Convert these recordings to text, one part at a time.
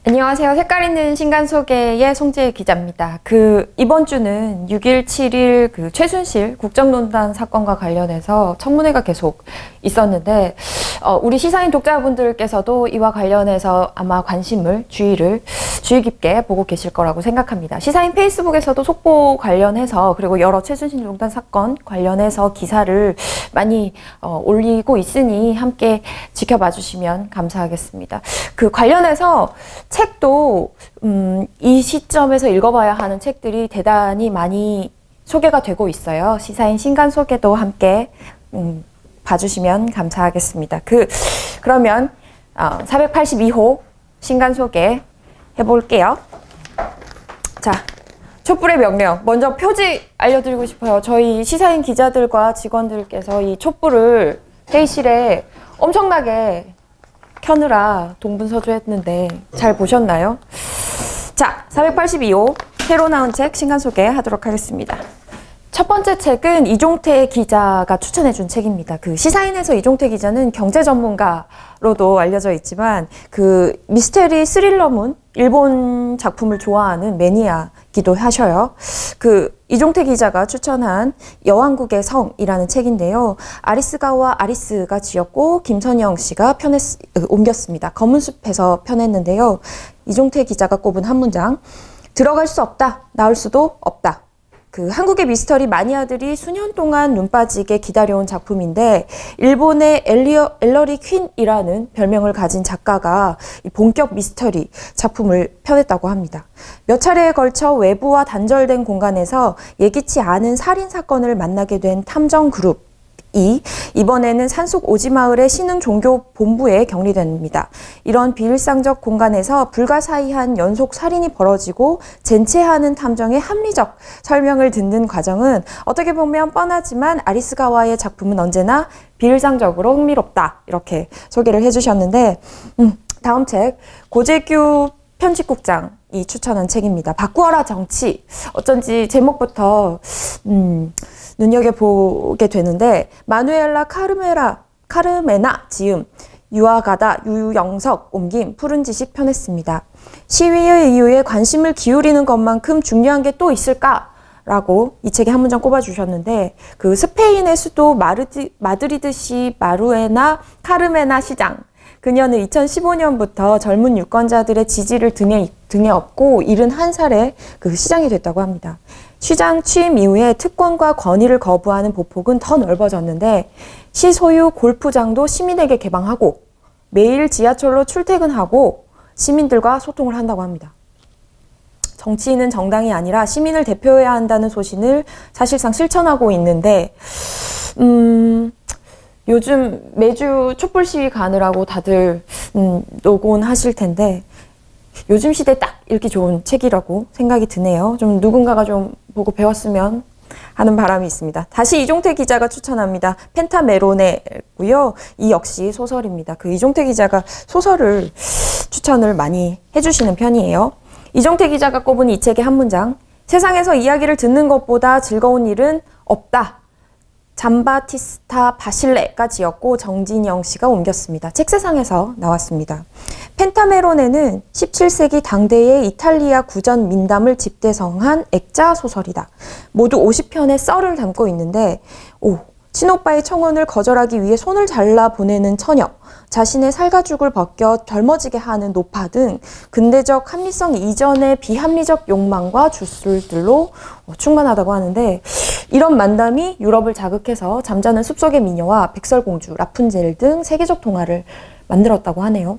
안녕하세요. 색깔 있는 신간 소개의 송지혜 기자입니다. 이번 주는 6일, 7일 최순실 국정농단 사건과 관련해서 청문회가 계속 있었는데, 우리 시사인 독자분들께서도 이와 관련해서 아마 주의 깊게 보고 계실 거라고 생각합니다. 시사인 페이스북에서도 속보 관련해서, 그리고 여러 최순실 농단 사건 관련해서 기사를 많이 올리고 있으니 함께 지켜봐 주시면 감사하겠습니다. 관련해서 책도 이 시점에서 읽어봐야 하는 책들이 대단히 많이 소개가 되고 있어요. 시사인 신간 소개도 함께 봐주시면 감사하겠습니다. 그러면 482호 신간 소개 해볼게요. 자, 촛불의 명령. 먼저 표지 알려드리고 싶어요. 저희 시사인 기자들과 직원들께서 이 촛불을 회의실에 엄청나게 켜느라 동분서주했는데 잘 보셨나요? 자, 482호 새로 나온 책 신간 소개하도록 하겠습니다. 첫 번째 책은 이종태 기자가 추천해준 책입니다. 시사인에서 이종태 기자는 경제 전문가로도 알려져 있지만 미스테리 스릴러문 일본 작품을 좋아하는 매니아기도 하셔요. 이종태 기자가 추천한 여왕국의 성이라는 책인데요. 아리스가와 아리스가 지었고 김선영 씨가 옮겼습니다. 검은숲에서 펴냈는데요. 이종태 기자가 꼽은 한 문장. 들어갈 수 없다. 나올 수도 없다. 한국의 미스터리 마니아들이 수년 동안 눈 빠지게 기다려온 작품인데, 일본의 엘러리 퀸이라는 별명을 가진 작가가 본격 미스터리 작품을 펴냈다고 합니다. 몇 차례에 걸쳐 외부와 단절된 공간에서 예기치 않은 살인 사건을 만나게 된 탐정 그룹 이번에는 산속 오지마을의 신흥 종교 본부에 격리됩니다. 이런 비일상적 공간에서 불가사의한 연속 살인이 벌어지고 젠체하는 탐정의 합리적 설명을 듣는 과정은 어떻게 보면 뻔하지만 아리스가와의 작품은 언제나 비일상적으로 흥미롭다. 이렇게 소개를 해주셨는데, 다음 책 고재규 편집국장이 추천한 책입니다. 바꾸어라 정치. 어쩐지 제목부터 눈여겨보게 되는데, 마누엘라 카르메나 지음, 유아가다 유영석 옮김 푸른 지식 펴냈습니다. 시위의 이유에 관심을 기울이는 것만큼 중요한 게 또 있을까? 라고 이 책에 한 문장 꼽아주셨는데, 스페인의 수도 마드리드시 마루에나 카르메나 시장, 그녀는 2015년부터 젊은 유권자들의 지지를 등에 업고 71살에 시장이 됐다고 합니다. 시장 취임 이후에 특권과 권위를 거부하는 보폭은 더 넓어졌는데, 시 소유 골프장도 시민에게 개방하고 매일 지하철로 출퇴근하고 시민들과 소통을 한다고 합니다. 정치인은 정당이 아니라 시민을 대표해야 한다는 소신을 사실상 실천하고 있는데, 요즘 매주 촛불 시위 가느라고 다들 노곤하실 텐데, 요즘 시대에 딱 읽기 좋은 책이라고 생각이 드네요. 좀 누군가가 좀 보고 배웠으면 하는 바람이 있습니다. 다시 이종태 기자가 추천합니다. 펜타메로네고요. 이 역시 소설입니다. 이종태 기자가 소설을 추천을 많이 해주시는 편이에요. 이종태 기자가 꼽은 이 책의 한 문장. 세상에서 이야기를 듣는 것보다 즐거운 일은 없다. 잠바티스타 바실레가 지었고 정진영 씨가 옮겼습니다. 책세상에서 나왔습니다. 펜타메로네는 17세기 당대의 이탈리아 구전 민담을 집대성한 액자 소설이다. 모두 50편의 썰을 담고 있는데, 친오빠의 청혼을 거절하기 위해 손을 잘라 보내는 처녀, 자신의 살가죽을 벗겨 젊어지게 하는 노파 등 근대적 합리성 이전의 비합리적 욕망과 주술들로 충만하다고 하는데, 이런 만담이 유럽을 자극해서 잠자는 숲속의 미녀와 백설공주, 라푼젤 등 세계적 동화를 만들었다고 하네요.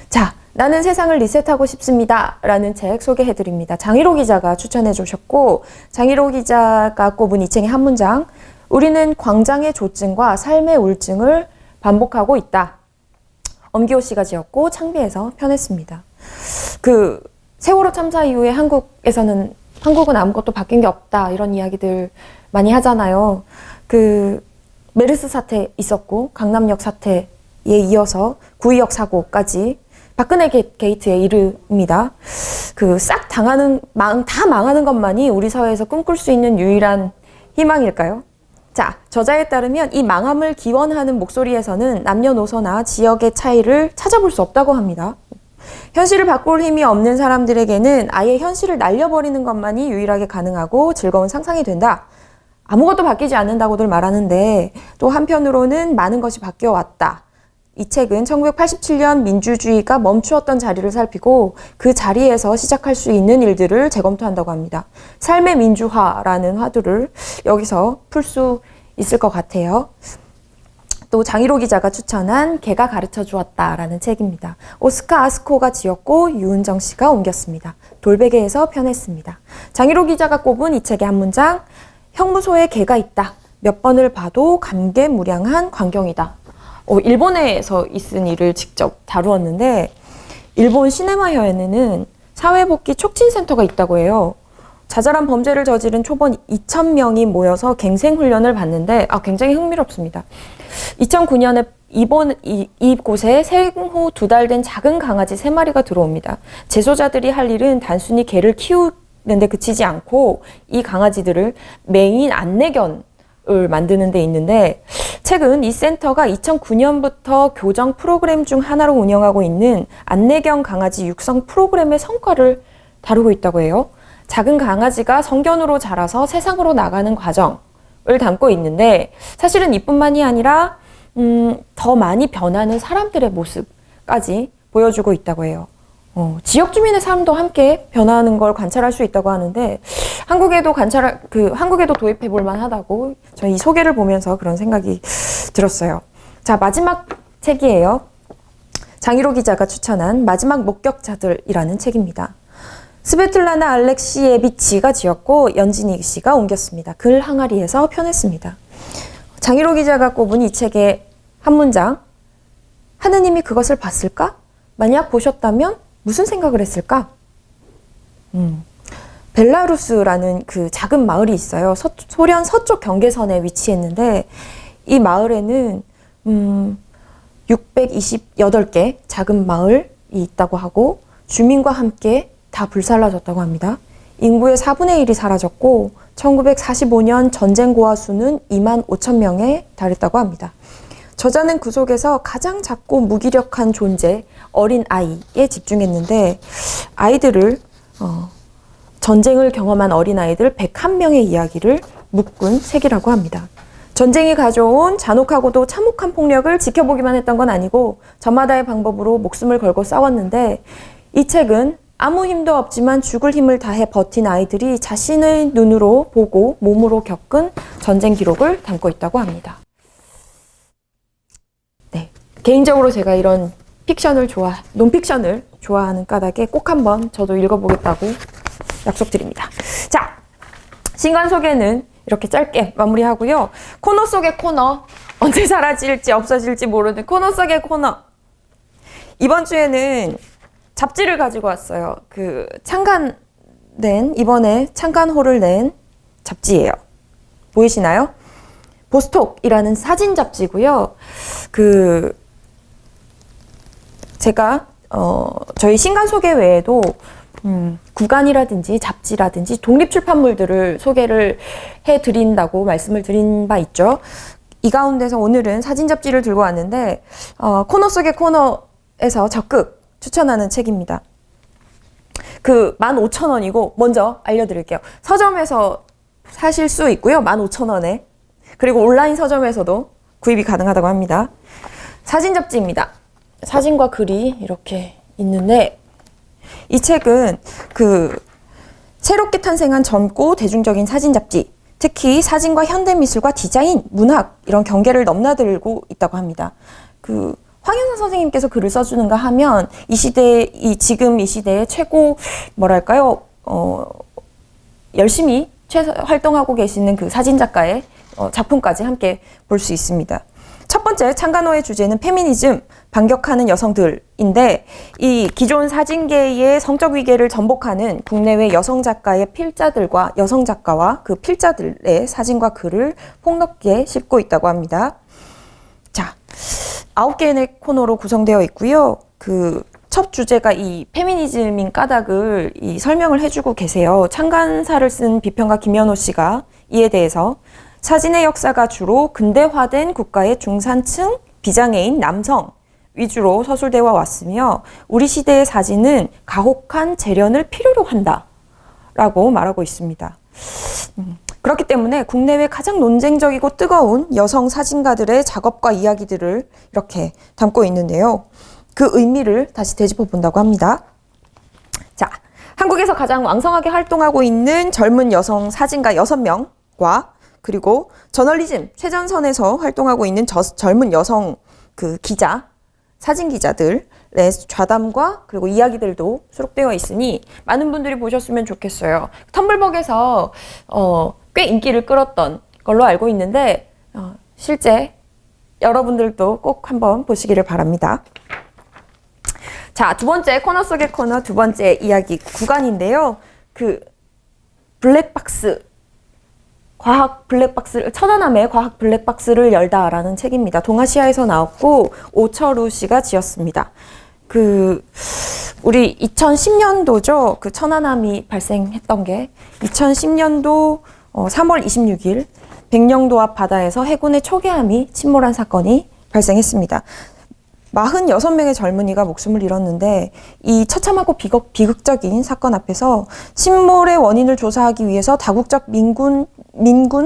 자, 나는 세상을 리셋하고 싶습니다. 라는 책 소개해드립니다. 장희로 기자가 추천해 주셨고, 장희로 기자가 꼽은 이 책의 한 문장. 우리는 광장의 조증과 삶의 우울증을 반복하고 있다. 엄기호 씨가 지었고 창비해서 펴냈습니다. 세월호 참사 이후에 한국은 아무것도 바뀐 게 없다. 이런 이야기들 많이 하잖아요. 메르스 사태 있었고 강남역 사태에 이어서 구의역 사고까지 박근혜 게이트에 이릅니다. 다 망하는 것만이 우리 사회에서 꿈꿀 수 있는 유일한 희망일까요? 자, 저자에 따르면 이 망함을 기원하는 목소리에서는 남녀노소나 지역의 차이를 찾아볼 수 없다고 합니다. 현실을 바꿀 힘이 없는 사람들에게는 아예 현실을 날려버리는 것만이 유일하게 가능하고 즐거운 상상이 된다. 아무것도 바뀌지 않는다고들 말하는데 또 한편으로는 많은 것이 바뀌어 왔다. 이 책은 1987년 민주주의가 멈추었던 자리를 살피고 그 자리에서 시작할 수 있는 일들을 재검토한다고 합니다. 삶의 민주화라는 화두를 여기서 풀 수 있을 것 같아요. 또 장희로 기자가 추천한 개가 가르쳐 주었다라는 책입니다. 오스카 아스코가 지었고 유은정 씨가 옮겼습니다. 돌베개에서 편했습니다. 장희로 기자가 꼽은 이 책의 한 문장, 형무소에 개가 있다. 몇 번을 봐도 감개무량한 광경이다. 일본에서 있은 일을 직접 다루었는데 일본 시네마현에는 사회복지 촉진센터가 있다고 해요. 자잘한 범죄를 저지른 초범 2,000명이 모여서 갱생훈련을 받는데 굉장히 흥미롭습니다. 2009년에 이곳에 생후 2달 된 작은 강아지 3마리가 들어옵니다. 재소자들이 할 일은 단순히 개를 키우는데 그치지 않고 이 강아지들을 메인 안내견을 만드는 데 있는데 책은 이 센터가 2009년부터 교정 프로그램 중 하나로 운영하고 있는 안내견 강아지 육성 프로그램의 성과를 다루고 있다고 해요. 작은 강아지가 성견으로 자라서 세상으로 나가는 과정을 담고 있는데 사실은 이뿐만이 아니라 더 많이 변하는 사람들의 모습까지 보여주고 있다고 해요. 지역 주민의 삶도 함께 변화하는 걸 관찰할 수 있다고 하는데 한국에도 도입해 볼 만하다고 저는 이 소개를 보면서 그런 생각이 들었어요. 자, 마지막 책이에요. 장희로 기자가 추천한 마지막 목격자들이라는 책입니다. 스베틀라나 알렉시예비치가 지었고 연진희 씨가 옮겼습니다. 글 항아리에서 편했습니다. 장희로 기자가 꼽은 이 책의 한 문장, 하느님이 그것을 봤을까? 만약 보셨다면 무슨 생각을 했을까? 벨라루스라는 그 작은 마을이 있어요. 소련 서쪽 경계선에 위치했는데 이 마을에는 628개 작은 마을이 있다고 하고 주민과 함께 다 불살라졌다고 합니다. 인구의 4분의 1이 사라졌고 1945년 전쟁 고아 수는 25,000명에 달했다고 합니다. 저자는 그 속에서 가장 작고 무기력한 존재, 어린 아이에 집중했는데 아이들을 전쟁을 경험한 어린아이들 101명의 이야기를 묶은 책이라고 합니다. 전쟁이 가져온 잔혹하고도 참혹한 폭력을 지켜보기만 했던 건 아니고 저마다의 방법으로 목숨을 걸고 싸웠는데 이 책은 아무 힘도 없지만 죽을 힘을 다해 버틴 아이들이 자신의 눈으로 보고 몸으로 겪은 전쟁 기록을 담고 있다고 합니다. 네, 개인적으로 제가 이런 논픽션을 좋아하는 까닭에 꼭 한번 저도 읽어보겠다고 약속드립니다. 자, 신간 소개는 이렇게 짧게 마무리하고요. 코너 속의 코너, 언제 사라질지 없어질지 모르는 코너 속의 코너. 이번 주에는 잡지를 가지고 왔어요. 이번에 창간호를 낸 잡지예요. 보이시나요? 보스톡이라는 사진 잡지고요. 제가 저희 신간 소개 외에도 구간이라든지 잡지라든지 독립출판물들을 소개를 해드린다고 말씀을 드린 바 있죠. 이 가운데서 오늘은 사진 잡지를 들고 왔는데 코너 속의 코너에서 적극 추천하는 책입니다. 15,000원이고 먼저 알려드릴게요. 서점에서 사실 수 있고요. 15,000원에. 그리고 온라인 서점에서도 구입이 가능하다고 합니다. 사진 잡지입니다. 사진과 글이 이렇게 있는데 이 책은 새롭게 탄생한 젊고 대중적인 사진 잡지, 특히 사진과 현대미술과 디자인, 문학 이런 경계를 넘나들고 있다고 합니다. 황현선 선생님께서 글을 써주는가 하면 지금 이 시대에 최고 열심히 활동하고 계시는 그 사진 작가의 작품까지 함께 볼 수 있습니다. 첫 번째 창간호의 주제는 페미니즘, 반격하는 여성들인데 이 기존 사진계의 성적 위계를 전복하는 국내외 여성 작가의 필자들과 여성 작가와 그 필자들의 사진과 글을 폭넓게 싣고 있다고 합니다. 자, 9개의 코너로 구성되어 있고요. 첫 주제가 이 페미니즘인 까닭을 설명을 해주고 계세요. 창간사를 쓴 비평가 김연호 씨가 이에 대해서 사진의 역사가 주로 근대화된 국가의 중산층 비장애인 남성을 위주로 서술되어 왔으며 우리 시대의 사진은 가혹한 재련을 필요로 한다 라고 말하고 있습니다. 그렇기 때문에 국내외 가장 논쟁적이고 뜨거운 여성 사진가들의 작업과 이야기들을 이렇게 담고 있는데요. 그 의미를 다시 되짚어 본다고 합니다. 자, 한국에서 가장 왕성하게 활동하고 있는 젊은 여성 사진가 6명과 그리고 저널리즘 최전선에서 활동하고 있는 젊은 여성 기자, 사진 기자들의 좌담과 그리고 이야기들도 수록되어 있으니 많은 분들이 보셨으면 좋겠어요. 텀블벅에서 꽤 인기를 끌었던 걸로 알고 있는데 실제 여러분들도 꼭 한번 보시기를 바랍니다. 자, 두 번째 코너 속의 코너 두 번째 이야기 구간인데요. 블랙박스, 과학 블랙박스를, 천안함의 과학 블랙박스를 열다라는 책입니다. 동아시아에서 나왔고 오철우 씨가 지었습니다. 우리 2010년도죠. 천안함이 발생했던 게 2010년도 3월 26일 백령도 앞 바다에서 해군의 초계함이 침몰한 사건이 발생했습니다. 46명의 젊은이가 목숨을 잃었는데 이 처참하고 비극적인 사건 앞에서 침몰의 원인을 조사하기 위해서 다국적 민군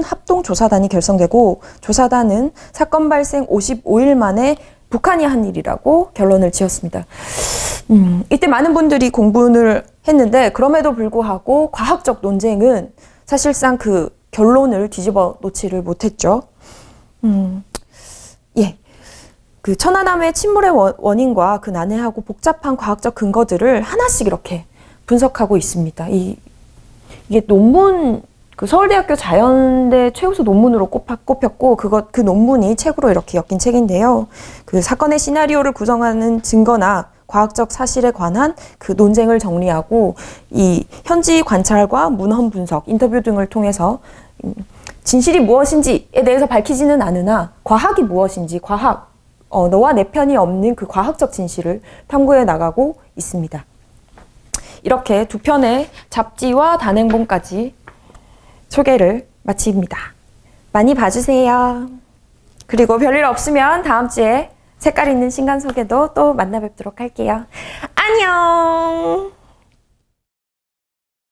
합동조사단이 결성되고 조사단은 사건 발생 55일 만에 북한이 한 일이라고 결론을 지었습니다. 이때 많은 분들이 공분을 했는데 그럼에도 불구하고 과학적 논쟁은 사실상 결론을 뒤집어 놓지를 못했죠. 천안함의 침몰의 원인과 난해하고 복잡한 과학적 근거들을 하나씩 이렇게 분석하고 있습니다. 이게 논문, 서울대학교 자연대 최우수 논문으로 꼽혔고, 그 논문이 책으로 이렇게 엮인 책인데요. 사건의 시나리오를 구성하는 증거나 과학적 사실에 관한 논쟁을 정리하고, 이 현지 관찰과 문헌 분석, 인터뷰 등을 통해서 진실이 무엇인지에 대해서 밝히지는 않으나, 과학이 무엇인지, 너와 내 편이 없는 과학적 진실을 탐구해 나가고 있습니다. 이렇게 두 편의 잡지와 단행본까지 소개를 마칩니다. 많이 봐주세요. 그리고 별일 없으면 다음 주에 색깔 있는 신간 소개도 또 만나 뵙도록 할게요. 안녕!